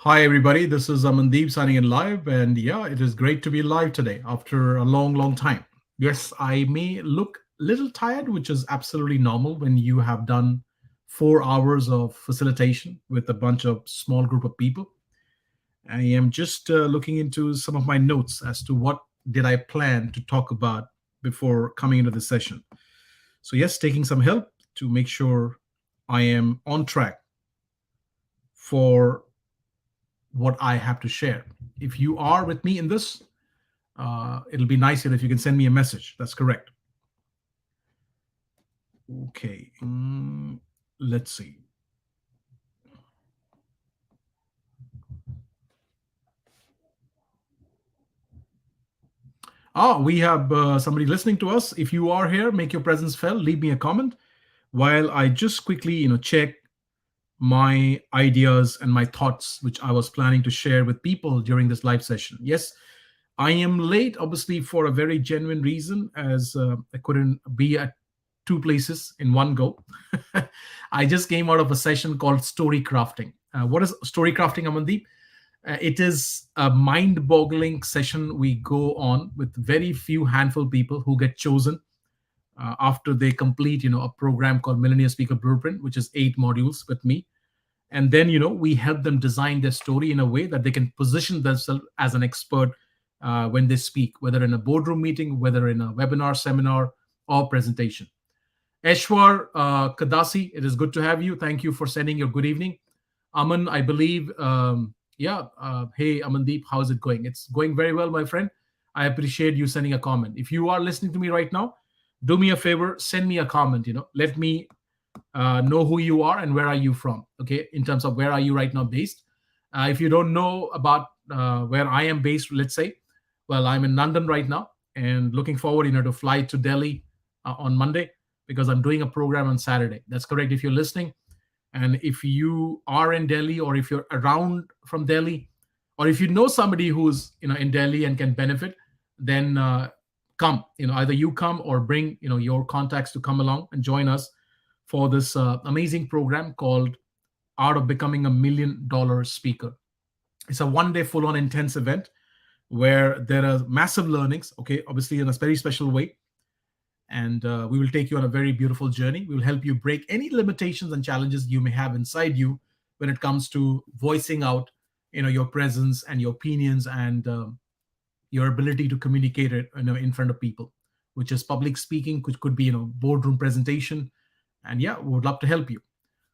Hi, everybody. This is AManDeep signing in live. And yeah, it is great to be live today after a long, long time. Yes, I may look a little tired, which is absolutely normal when you have done 4 hours of facilitation with a bunch of small group of people. I am just looking into some of my notes as to what did I plan to talk about before coming into the session. So yes, taking some help to make sure I am on track for what I have to share. If you are with me in this, it'll be nicer if you can send me a message. That's correct. Okay. Let's see. We have somebody listening to us. If you are here, make your presence felt. Leave me a comment while I just quickly, check my ideas and my thoughts, which I was planning to share with people during this live session. Yes, I am late, obviously, for a very genuine reason, as I couldn't be at two places in one go. I just came out of a session called story crafting. What is story crafting, Amandeep? It is a mind-boggling session we go on with very few handful people who get chosen after they complete, a program called Millennium Speaker Blueprint, which is 8 modules with me. And then, we help them design their story in a way that they can position themselves as an expert when they speak, whether in a boardroom meeting, whether in a webinar, seminar, or presentation. Eshwar Kadasi, it is good to have you. Thank you for sending your good evening. Aman, I believe, hey, Amandeep, how's it going? It's going very well, my friend. I appreciate you sending a comment. If you are listening to me right now, do me a favor, send me a comment, let me know who you are and where are you from, okay, in terms of where are you right now based. If you don't know about where I am based, let's say, well, I'm in London right now and looking forward, to fly to Delhi on Monday because I'm doing a program on Saturday. That's correct if you're listening. And if you are in Delhi or if you're around from Delhi, or if you know somebody who's in Delhi and can benefit, then come. Either you come or bring your contacts to come along and join us for this amazing program called Art of Becoming $1 Million Speaker. It's a one-day full-on intense event where there are massive learnings. Okay, obviously in a very special way, and we will take you on a very beautiful journey. We will help you break any limitations and challenges you may have inside you when it comes to voicing out, your presence and your opinions and your ability to communicate it, in front of people, which is public speaking, which could be, boardroom presentation, and yeah, we would love to help you.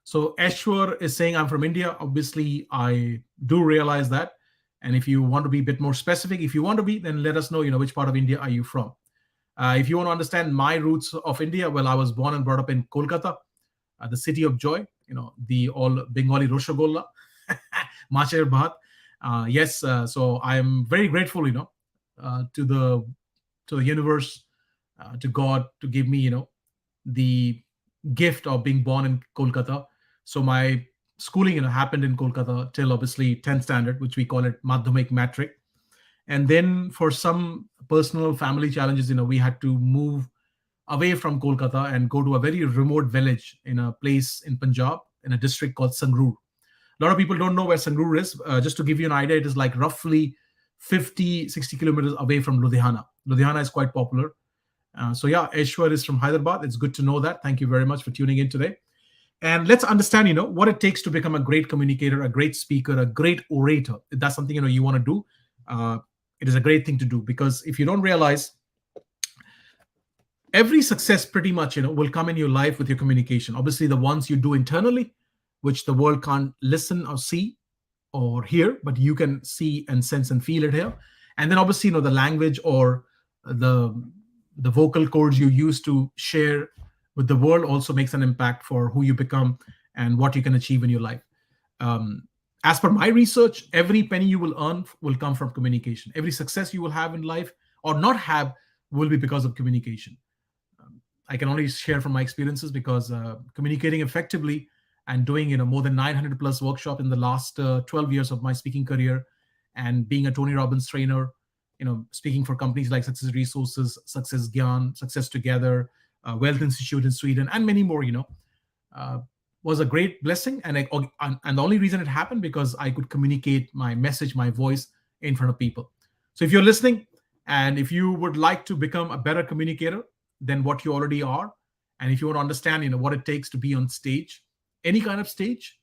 So Ashwar is saying I'm from India. Obviously, I do realize that. And if you want to be a bit more specific, if you want to be, then let us know, which part of India are you from? If you want to understand my roots of India, well, I was born and brought up in Kolkata, the city of joy, the all Bengali Roshogolla, Macher Bhat. Yes, so I am very grateful, to the universe, to God, to give me, the gift of being born in Kolkata. So my schooling, happened in Kolkata till obviously 10th standard, which we call it Madhyamik Matric. And then for some personal family challenges, we had to move away from Kolkata and go to a very remote village in a place in Punjab, in a district called Sangrur. A lot of people don't know where Sangrur is. Just to give you an idea, it is like roughly 50, 60 kilometers away from Ludhiana. Ludhiana is quite popular. So yeah, Eshwar is from Hyderabad. It's good to know that. Thank you very much for tuning in today. And let's understand, what it takes to become a great communicator, a great speaker, a great orator. If that's something, you want to do, it is a great thing to do, because if you don't realize, every success pretty much, will come in your life with your communication. Obviously, the ones you do internally, which the world can't listen or see or hear, but you can see and sense and feel it here. And then obviously, the language or the the vocal cords you use to share with the world also makes an impact for who you become and what you can achieve in your life. Um, as per my research, every penny you will earn will come from communication. Every success you will have in life or not have will be because of communication. I can only share from my experiences because communicating effectively and doing more than 900 plus workshop in the last 12 years of my speaking career, and being a Tony Robbins trainer, speaking for companies like Success Resources, Success Gyan, Success Together, Wealth Institute in Sweden, and many more. Uh, was a great blessing, and the only reason it happened because I could communicate my message, my voice in front of people. So if you're listening, and if you would like to become a better communicator than what you already are, and if you want to understand, what it takes to be on stage, any kind of stage,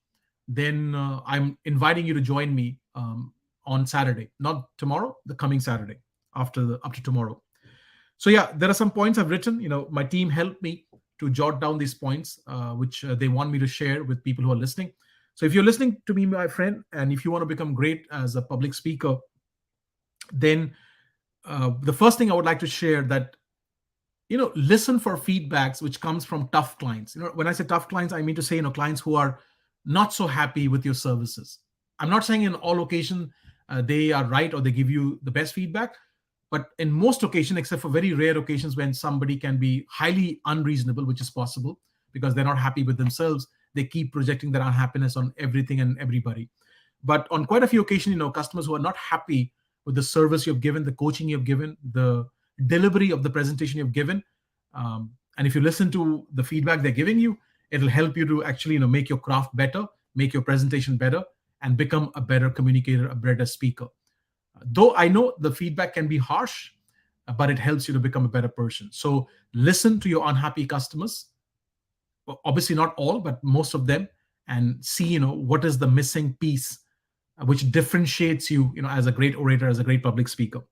then I'm inviting you to join me on Saturday, not tomorrow, the coming Saturday after tomorrow. So yeah, there are some points I've written. My team helped me to jot down these points, which they want me to share with people who are listening. So if you're listening to me, my friend, and if you want to become great as a public speaker, then the first thing I would like to share that listen for feedbacks which comes from tough clients. When I say tough clients, I mean to say clients who are not so happy with your services. I'm not saying in all occasion they are right or they give you the best feedback, but in most occasions, except for very rare occasions when somebody can be highly unreasonable, which is possible because they're not happy with themselves, they keep projecting their unhappiness on everything and everybody. But on quite a few occasions, customers who are not happy with the service you've given, the coaching you've given, the delivery of the presentation you've given, and if you listen to the feedback they're giving you, it'll help you to actually make your craft better, make your presentation better, and become a better communicator, a better speaker. Though I know the feedback can be harsh, but it helps you to become a better person. So listen to your unhappy customers. Well, obviously not all, but most of them, and see what is the missing piece which differentiates you, as a great orator, as a great public speaker.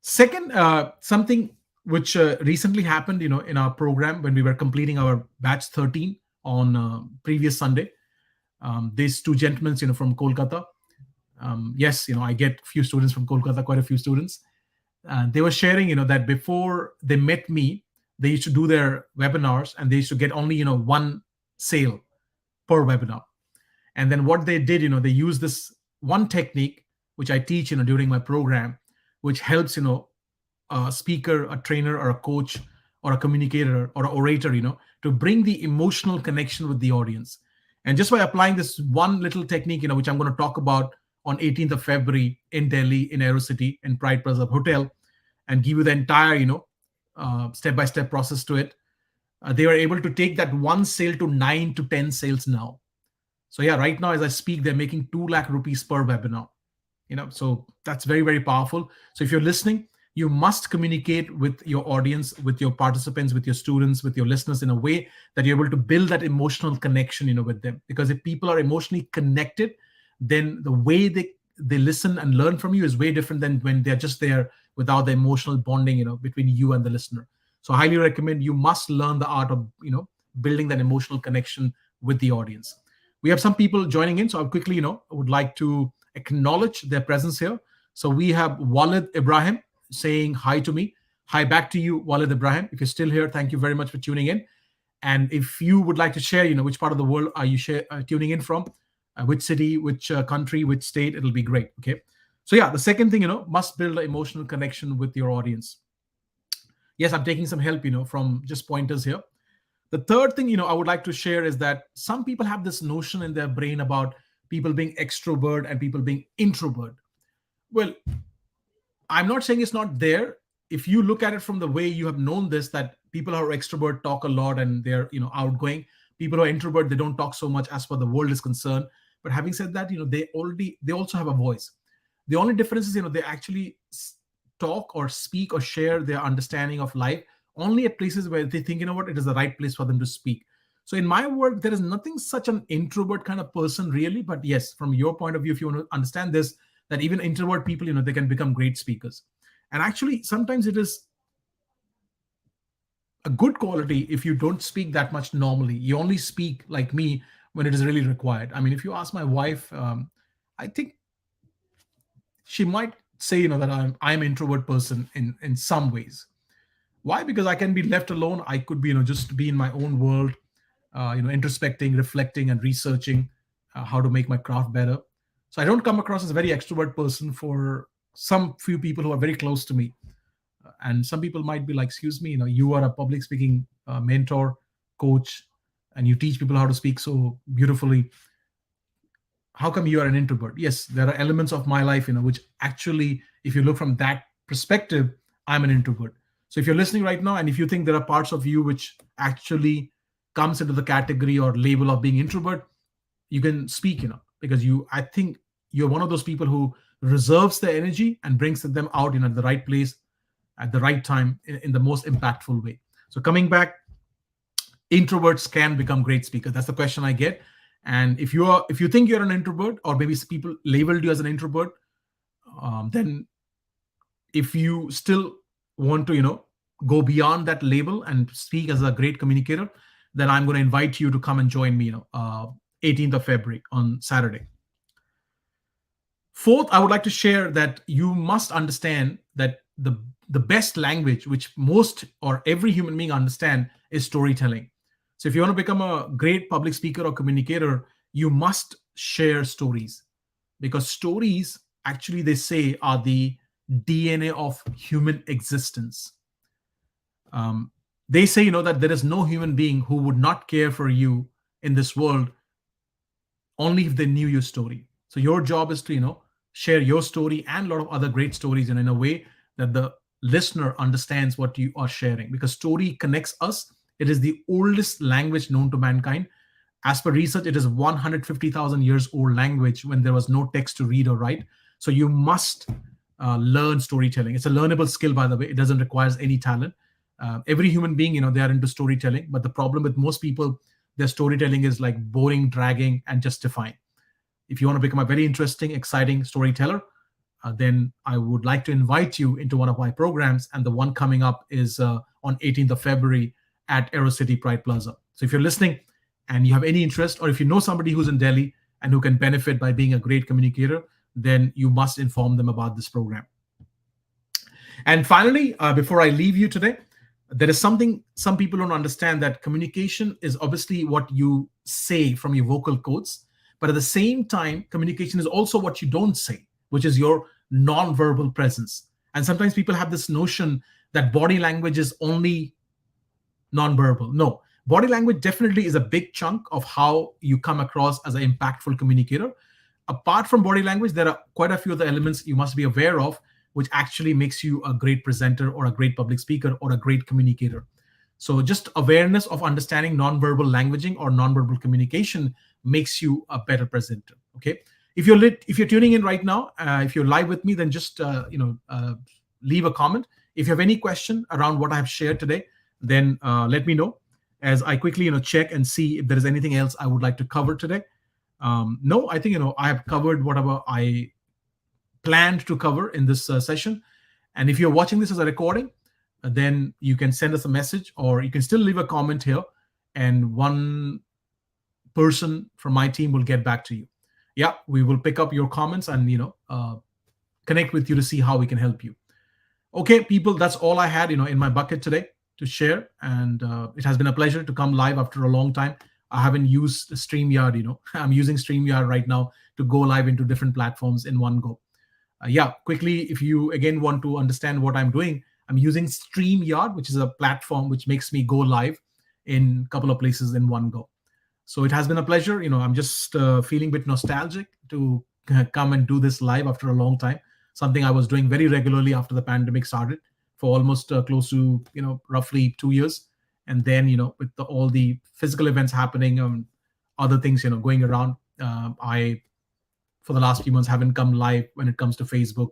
Second, something which recently happened, in our program when we were completing our batch 13 on previous Sunday. These two gentlemen, from Kolkata. Yes, I get few students from Kolkata, quite a few students. They were sharing, that before they met me, they used to do their webinars and they used to get only, one sale per webinar. And then what they did, they use this one technique, which I teach, during my program, which helps, a speaker, a trainer, or a coach, or a communicator, or an orator, to bring the emotional connection with the audience. And just by applying this one little technique, which I'm going to talk about on 18th of February in Delhi, in Aerocity, in Pride Plaza Hotel, and give you the entire, step-by-step process to it. They were able to take that one sale to 9 to 10 sales now. So yeah, right now as I speak, they're making 2 lakh rupees per webinar. So that's very, very powerful. So if you're listening, you must communicate with your audience, with your participants, with your students, with your listeners in a way that you're able to build that emotional connection, with them. Because if people are emotionally connected, then the way they listen and learn from you is way different than when they're just there without the emotional bonding, between you and the listener. So I highly recommend you must learn the art of, building that emotional connection with the audience. We have some people joining in, so I'll quickly, would like to acknowledge their presence here. So we have Walid Ibrahim saying hi to me. Hi back to you, Walid Ibrahim. If you're still here, thank you very much for tuning in. And if you would like to share, which part of the world are you tuning in from, which city, which country, which state, it'll be great. Okay. So yeah, the second thing, must build an emotional connection with your audience. Yes, I'm taking some help, from just pointers here. The third thing, I would like to share is that some people have this notion in their brain about people being extrovert and people being introvert. Well, I'm not saying it's not there. If you look at it from the way you have known this, that people who are extrovert talk a lot and they're, outgoing. People who are introvert, they don't talk so much as far the world is concerned. But having said that, they also have a voice. The only difference is, they actually talk or speak or share their understanding of life only at places where they think, what, it is the right place for them to speak. So in my work, there is nothing such an introvert kind of person really. But yes, from your point of view, if you want to understand this, that even introvert people, they can become great speakers. And actually, sometimes it is a good quality if you don't speak that much normally. You only speak like me when it is really required. I mean, if you ask my wife, I think she might say, that I'm an introvert person in some ways. Why? Because I can be left alone. I could be, just be in my own world, introspecting, reflecting, and researching how to make my craft better. So I don't come across as a very extrovert person for some few people who are very close to me. And some people might be like, excuse me, you are a public speaking mentor, coach, and you teach people how to speak so beautifully. How come you are an introvert? Yes, there are elements of my life, which actually, if you look from that perspective, I'm an introvert. So if you're listening right now, and if you think there are parts of you which actually comes into the category or label of being introvert, you can speak, because I think you're one of those people who reserves the energy and brings them out, at the right place at the right time in the most impactful way. So coming back, introverts can become great speakers. That's the question I get. And if you think you're an introvert, or maybe people labeled you as an introvert, then if you still want to go beyond that label and speak as a great communicator, then I'm going to invite you to come and join me, 18th of February on Saturday. Fourth, I would like to share that you must understand that the best language which most or every human being understand is storytelling. So if you want to become a great public speaker or communicator, you must share stories, because stories, actually, they say, are the DNA of human existence. They say, that there is no human being who would not care for you in this world only if they knew your story. So your job is to, share your story and a lot of other great stories, and in a way that the listener understands what you are sharing, because story connects us. It is the oldest language known to mankind. As per research, it is 150,000 years old language when there was no text to read or write. So you must learn storytelling. It's a learnable skill, by the way. It doesn't require any talent. Every human being, they are into storytelling. But the problem with most people, their storytelling is like boring, dragging, and justifying. If you want to become a very interesting, exciting storyteller, then I would like to invite you into one of my programs. And the one coming up is on 18th of February at AeroCity Pride Plaza. So if you're listening and you have any interest, or if you know somebody who's in Delhi and who can benefit by being a great communicator, then you must inform them about this program. And finally, before I leave you today, there is something some people don't understand, that communication is obviously what you say from your vocal cords, but at the same time, communication is also what you don't say, which is your non-verbal presence. And sometimes people have this notion that body language is only non-verbal. No, body language definitely is a big chunk of how you come across as an impactful communicator. Apart from body language, there are quite a few other elements you must be aware of, which actually makes you a great presenter or a great public speaker or a great communicator. So just awareness of understanding nonverbal languaging or nonverbal communication makes you a better presenter. Okay. If you're tuning in right now, if you're live with me, then just leave a comment. If you have any question around what I have shared today, then let me know, as I quickly check and see if there is anything else I would like to cover today. No, I think I have covered whatever I planned to cover in this session. And if you're watching this as a recording, then you can send us a message, or you can still leave a comment here, and one person from my team will get back to you. Yeah, we will pick up your comments and connect with you to see how we can help you. Okay, people, that's all I had in my bucket today to share, and it has been a pleasure to come live after a long time. I haven't used StreamYard. I'm using StreamYard right now to go live into different platforms in one go. Quickly, if you again want to understand what I'm doing, I'm using StreamYard, which is a platform which makes me go live in a couple of places in one go. So it has been a pleasure. I'm just feeling a bit nostalgic to come and do this live after a long time, something I was doing very regularly after the pandemic started for almost close to, roughly 2 years. And then, with all the physical events happening, other things, going around, I, for the last few months, haven't come live when it comes to Facebook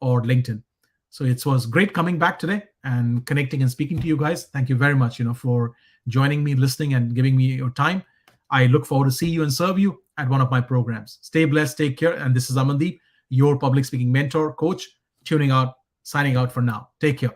or LinkedIn. So it was great coming back today and connecting and speaking to you guys. Thank you very much, for joining me, listening, and giving me your time. I look forward to see you and serve you at one of my programs. Stay blessed, take care. And this is AManDeep, your public speaking mentor, coach, tuning out, signing out for now. Take care.